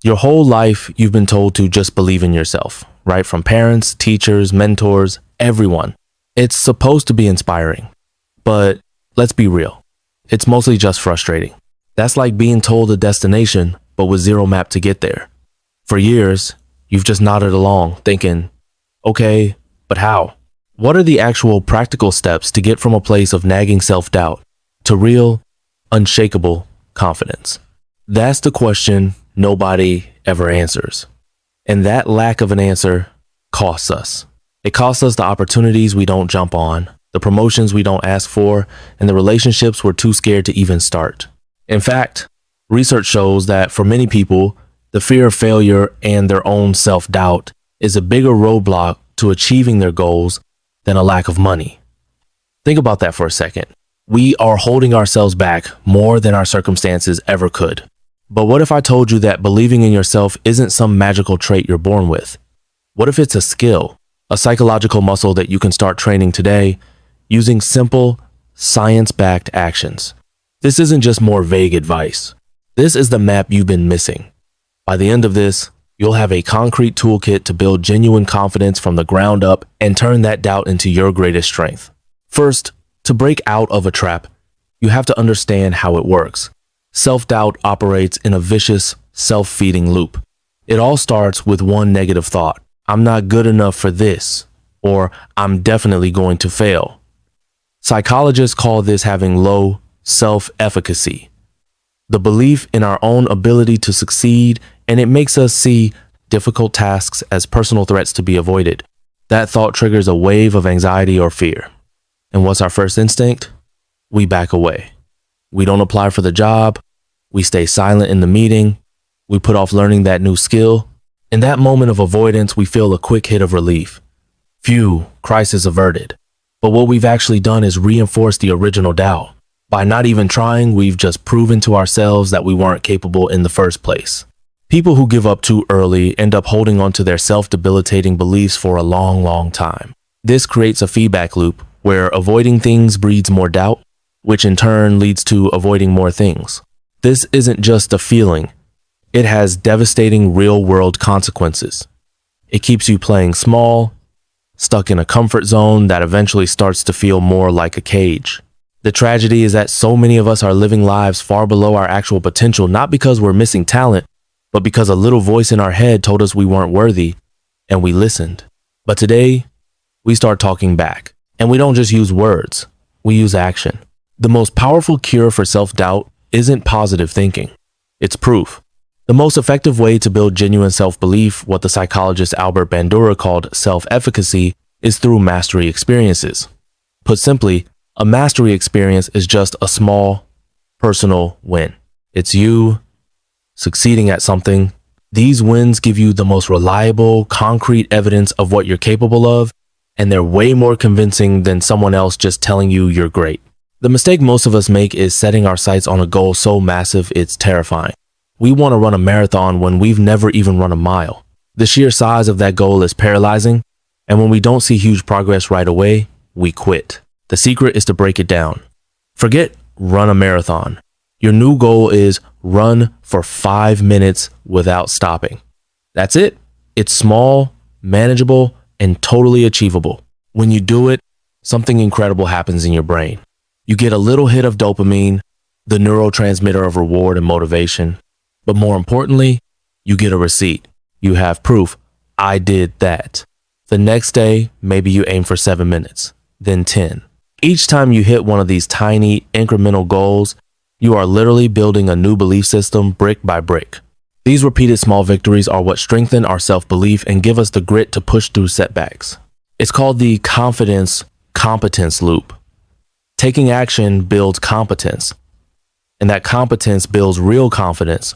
Your whole life, you've been told to just believe in yourself, right? From parents, teachers, mentors, everyone. It's supposed to be inspiring, but let's be real. It's mostly just frustrating. That's like being told a destination, but with zero map to get there. For years, you've just nodded along, thinking, okay, but how? What are the actual practical steps to get from a place of nagging self-doubt to real, unshakable confidence? That's the question nobody ever answers. And that lack of an answer costs us. It costs us the opportunities we don't jump on, the promotions we don't ask for, and the relationships we're too scared to even start. In fact, research shows that for many people, the fear of failure and their own self-doubt is a bigger roadblock to achieving their goals than a lack of money. Think about that for a second. We are holding ourselves back more than our circumstances ever could. But what if I told you that believing in yourself isn't some magical trait you're born with? What if it's a skill, a psychological muscle that you can start training today using simple, science-backed actions? This isn't just more vague advice. This is the map you've been missing. By the end of this, you'll have a concrete toolkit to build genuine confidence from the ground up and turn that doubt into your greatest strength. First, to break out of a trap, you have to understand how it works. Self-doubt operates in a vicious, self-feeding loop. It all starts with one negative thought. I'm not good enough for this, or I'm definitely going to fail. Psychologists call this having low self-efficacy, the belief in our own ability to succeed, and it makes us see difficult tasks as personal threats to be avoided. That thought triggers a wave of anxiety or fear. And what's our first instinct? We back away. We don't apply for the job. We stay silent in the meeting. We put off learning that new skill. In that moment of avoidance, we feel a quick hit of relief. Phew, crisis averted. But what we've actually done is reinforce the original doubt. By not even trying, we've just proven to ourselves that we weren't capable in the first place. People who give up too early end up holding on to their self-debilitating beliefs for a long, long time. This creates a feedback loop where avoiding things breeds more doubt, which in turn leads to avoiding more things. This isn't just a feeling. It has devastating real-world consequences. It keeps you playing small, stuck in a comfort zone that eventually starts to feel more like a cage. The tragedy is that so many of us are living lives far below our actual potential, not because we're missing talent, but because a little voice in our head told us we weren't worthy, and we listened. But today, we start talking back. And we don't just use words, we use action. The most powerful cure for self-doubt isn't positive thinking. It's proof. The most effective way to build genuine self-belief, what the psychologist Albert Bandura called self-efficacy, is through mastery experiences. Put simply, a mastery experience is just a small, personal win. It's you succeeding at something. These wins give you the most reliable, concrete evidence of what you're capable of, and they're way more convincing than someone else just telling you you're great. The mistake most of us make is setting our sights on a goal so massive it's terrifying. We want to run a marathon when we've never even run a mile. The sheer size of that goal is paralyzing, and when we don't see huge progress right away, we quit. The secret is to break it down. Forget run a marathon. Your new goal is run for 5 minutes without stopping. That's it. It's small, manageable, and totally achievable. When you do it, something incredible happens in your brain. You get a little hit of dopamine, the neurotransmitter of reward and motivation. But more importantly, you get a receipt. You have proof. I did that. The next day, maybe you aim for 7 minutes, then 10. Each time you hit one of these tiny incremental goals, you are literally building a new belief system brick by brick. These repeated small victories are what strengthen our self-belief and give us the grit to push through setbacks. It's called the confidence-competence loop. Taking action builds competence, and that competence builds real confidence,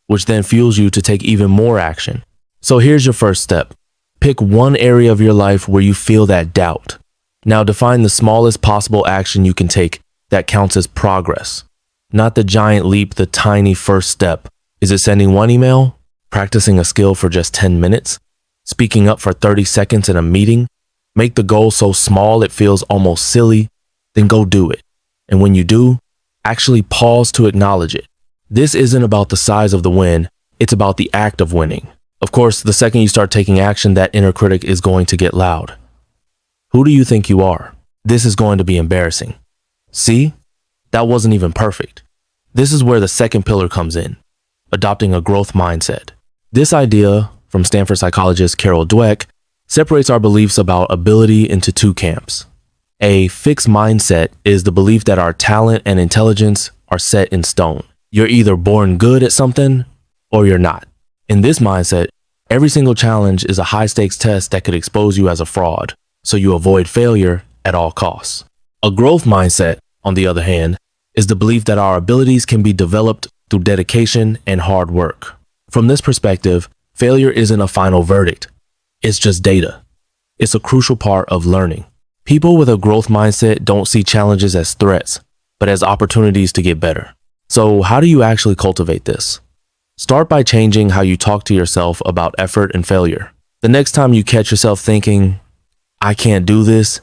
which then fuels you to take even more action. So here's your first step. Pick one area of your life where you feel that doubt. Now define the smallest possible action you can take that counts as progress. Not the giant leap, the tiny first step. Is it sending one email? Practicing a skill for just 10 minutes? Speaking up for 30 seconds in a meeting? Make the goal so small it feels almost silly, then go do it. And when you do, actually pause to acknowledge it. This isn't about the size of the win, It's about the act of winning. Of course, the second you start taking action, that inner critic is going to get loud. Who do you think you are? This is going to be embarrassing. See? That wasn't even perfect. This is where the second pillar comes in, adopting a growth mindset. This idea, from Stanford psychologist Carol Dweck, separates our beliefs about ability into two camps. A fixed mindset is the belief that our talent and intelligence are set in stone. You're either born good at something or you're not. In this mindset, every single challenge is a high-stakes test that could expose you as a fraud, so you avoid failure at all costs. A growth mindset, on the other hand, is the belief that our abilities can be developed through dedication and hard work. From this perspective, failure isn't a final verdict. It's just data. It's a crucial part of learning. People with a growth mindset don't see challenges as threats, but as opportunities to get better. So how do you actually cultivate this? Start by changing how you talk to yourself about effort and failure. The next time you catch yourself thinking, I can't do this,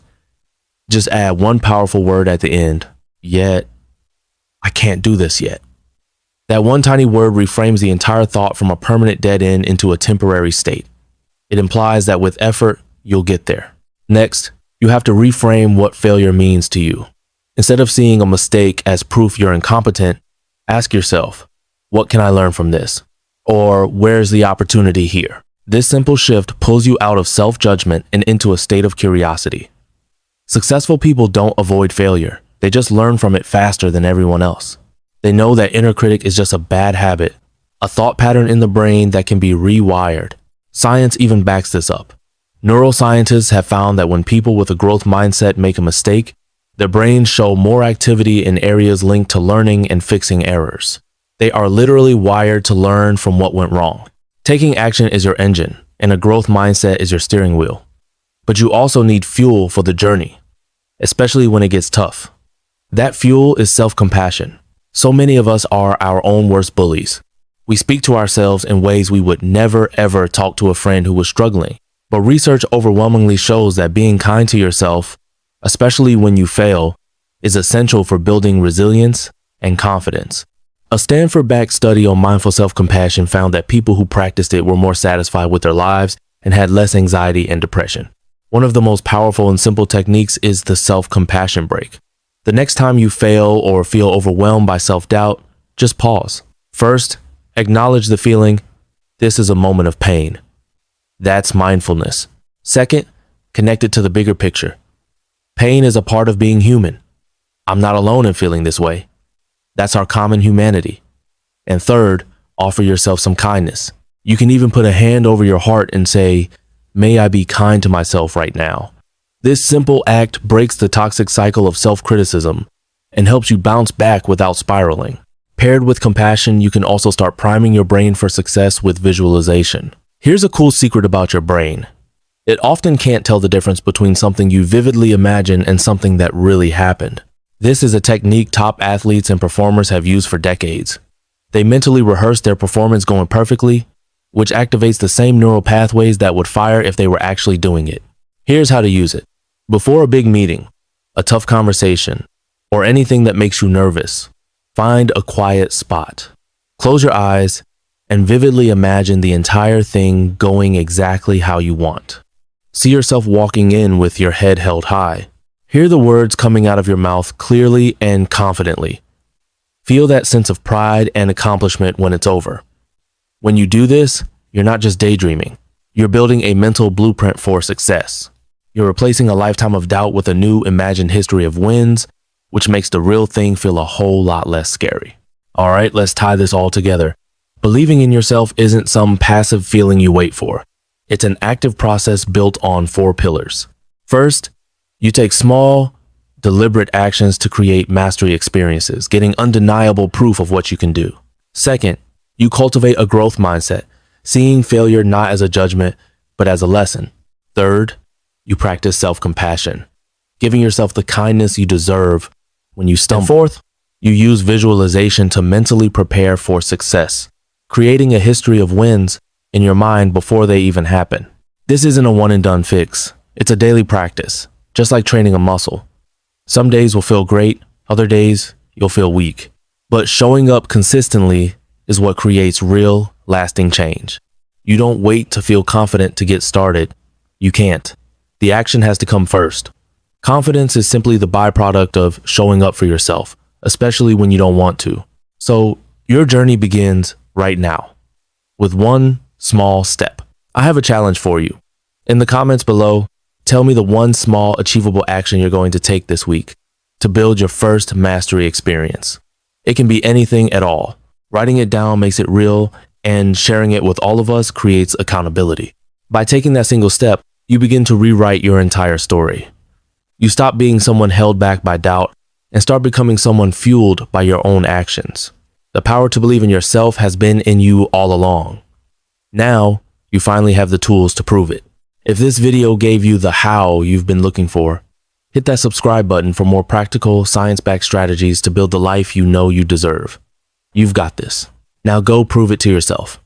just add one powerful word at the end, yet. I can't do this yet. That one tiny word reframes the entire thought from a permanent dead end into a temporary state. It implies that with effort, you'll get there. Next, you have to reframe what failure means to you. Instead of seeing a mistake as proof you're incompetent, ask yourself, what can I learn from this? Or where's the opportunity here? This simple shift pulls you out of self-judgment and into a state of curiosity. Successful people don't avoid failure. They just learn from it faster than everyone else. They know that inner critic is just a bad habit, a thought pattern in the brain that can be rewired. Science even backs this up. Neuroscientists have found that when people with a growth mindset make a mistake, their brains show more activity in areas linked to learning and fixing errors. They are literally wired to learn from what went wrong. Taking action is your engine, and a growth mindset is your steering wheel. But you also need fuel for the journey, especially when it gets tough. That fuel is self-compassion. So many of us are our own worst bullies. We speak to ourselves in ways we would never ever talk to a friend who was struggling. But research overwhelmingly shows that being kind to yourself, especially when you fail, is essential for building resilience and confidence. A Stanford-backed study on mindful self-compassion found that people who practiced it were more satisfied with their lives and had less anxiety and depression. One of the most powerful and simple techniques is the self-compassion break. The next time you fail or feel overwhelmed by self-doubt, just pause. First, acknowledge the feeling, this is a moment of pain. That's mindfulness. Second, connect it to the bigger picture. Pain is a part of being human. I'm not alone in feeling this way. That's our common humanity. And third, offer yourself some kindness. You can even put a hand over your heart and say, may I be kind to myself right now. This simple act breaks the toxic cycle of self-criticism and helps you bounce back without spiraling. Paired with compassion, you can also start priming your brain for success with visualization. Here's a cool secret about your brain. It often can't tell the difference between something you vividly imagine and something that really happened. This is a technique top athletes and performers have used for decades. They mentally rehearse their performance going perfectly, which activates the same neural pathways that would fire if they were actually doing it. Here's how to use it. Before a big meeting, a tough conversation, or anything that makes you nervous, find a quiet spot. Close your eyes and vividly imagine the entire thing going exactly how you want. See yourself walking in with your head held high. Hear the words coming out of your mouth clearly and confidently. Feel that sense of pride and accomplishment when it's over. When you do this, you're not just daydreaming. You're building a mental blueprint for success. You're replacing a lifetime of doubt with a new imagined history of wins, which makes the real thing feel a whole lot less scary. All right, let's tie this all together. Believing in yourself isn't some passive feeling you wait for. It's an active process built on 4 pillars. First, you take small, deliberate actions to create mastery experiences, getting undeniable proof of what you can do. Second, you cultivate a growth mindset, seeing failure not as a judgment, but as a lesson. Third, you practice self-compassion, giving yourself the kindness you deserve when you stumble. And fourth, you use visualization to mentally prepare for success, creating a history of wins in your mind before they even happen. This isn't a one-and-done fix. It's a daily practice, just like training a muscle. Some days will feel great, other days you'll feel weak. But showing up consistently is what creates real, lasting change. You don't wait to feel confident to get started. You can't. The action has to come first. Confidence is simply the byproduct of showing up for yourself, especially when you don't want to. So your journey begins right now with one small step. I have a challenge for you. In the comments below, tell me the one small achievable action you're going to take this week to build your first mastery experience. It can be anything at all. Writing it down makes it real, and sharing it with all of us creates accountability. By taking that single step, you begin to rewrite your entire story. You stop being someone held back by doubt and start becoming someone fueled by your own actions. The power to believe in yourself has been in you all along. Now, you finally have the tools to prove it. If this video gave you the how you've been looking for, hit that subscribe button for more practical, science-backed strategies to build the life you know you deserve. You've got this. Now go prove it to yourself.